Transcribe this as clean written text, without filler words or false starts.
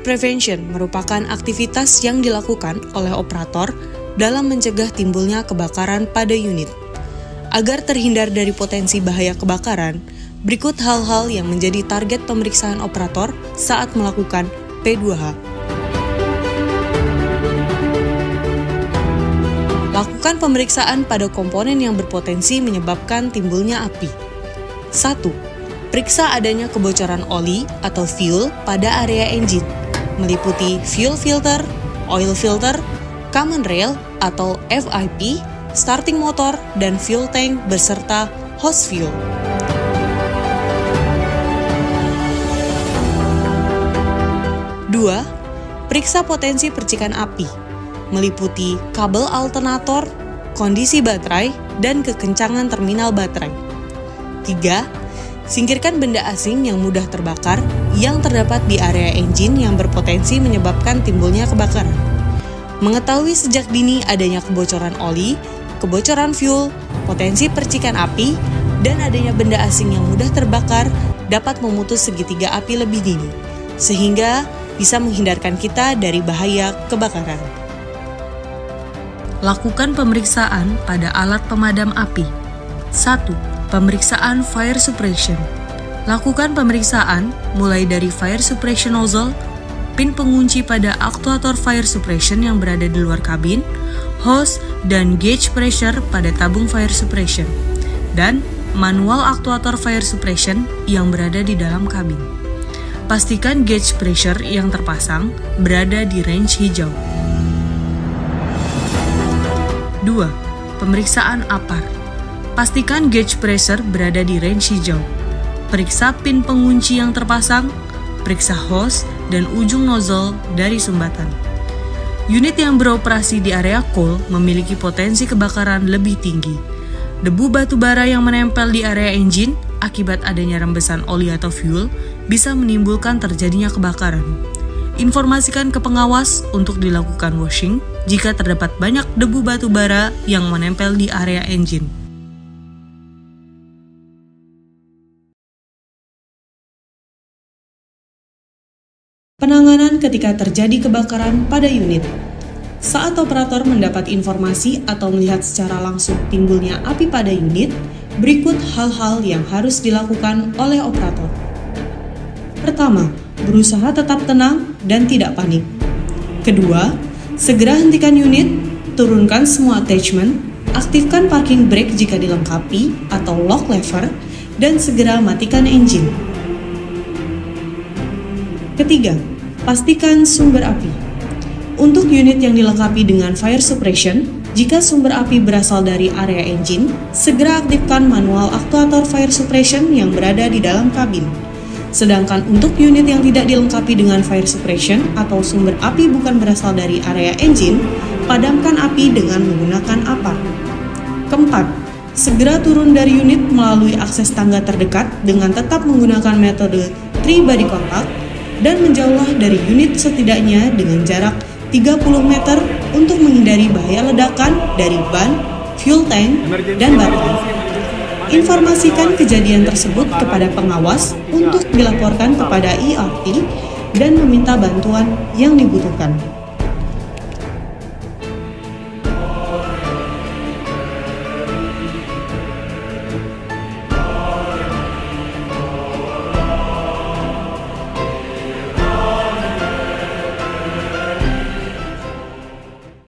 prevention merupakan aktivitas yang dilakukan oleh operator dalam mencegah timbulnya kebakaran pada unit. Agar terhindar dari potensi bahaya kebakaran, berikut hal-hal yang menjadi target pemeriksaan operator saat melakukan P2H. Lakukan pemeriksaan pada komponen yang berpotensi menyebabkan timbulnya api. 1. Periksa adanya kebocoran oli atau fuel pada area engine, meliputi fuel filter, oil filter, common rail atau FIP, starting motor, dan fuel tank beserta hose fuel. 2. Periksa potensi percikan api, meliputi kabel alternator, kondisi baterai, dan kekencangan terminal baterai. 3. Singkirkan benda asing yang mudah terbakar yang terdapat di area engine yang berpotensi menyebabkan timbulnya kebakaran. Mengetahui sejak dini adanya kebocoran oli, kebocoran fuel, potensi percikan api, dan adanya benda asing yang mudah terbakar dapat memutus segitiga api lebih dini, sehingga bisa menghindarkan kita dari bahaya kebakaran. Lakukan pemeriksaan pada alat pemadam api. 1. Pemeriksaan fire suppression. Lakukan pemeriksaan mulai dari fire suppression nozzle, pin pengunci pada aktuator fire suppression yang berada di luar kabin, hose dan gauge pressure pada tabung fire suppression, dan manual aktuator fire suppression yang berada di dalam kabin. Pastikan gauge pressure yang terpasang berada di range hijau. 2. Pemeriksaan APAR. Pastikan gauge pressure berada di range hijau. Periksa pin pengunci yang terpasang, periksa hose dan ujung nozzle dari sumbatan. Unit yang beroperasi di area coal memiliki potensi kebakaran lebih tinggi. Debu batu bara yang menempel di area engine akibat adanya rembesan oli atau fuel bisa menimbulkan terjadinya kebakaran. Informasikan ke pengawas untuk dilakukan washing jika terdapat banyak debu batu bara yang menempel di area engine. Penanganan ketika terjadi kebakaran pada unit. Saat operator mendapat informasi atau melihat secara langsung timbulnya api pada unit, berikut hal-hal yang harus dilakukan oleh operator. Pertama, berusaha tetap tenang dan tidak panik. Kedua, segera hentikan unit, turunkan semua attachment, aktifkan parking brake jika dilengkapi atau lock lever, dan segera matikan engine. Ketiga, pastikan sumber api. Untuk unit yang dilengkapi dengan fire suppression, jika sumber api berasal dari area engine, segera aktifkan manual aktuator fire suppression yang berada di dalam kabin. Sedangkan untuk unit yang tidak dilengkapi dengan fire suppression atau sumber api bukan berasal dari area engine, padamkan api dengan menggunakan APAR. Keempat, segera turun dari unit melalui akses tangga terdekat dengan tetap menggunakan metode 3 body contact dan menjauhlah dari unit setidaknya dengan jarak 30 meter untuk menghindari bahaya ledakan dari ban, fuel tank, dan baterai. Informasikan kejadian tersebut kepada pengawas untuk dilaporkan kepada ERT dan meminta bantuan yang dibutuhkan.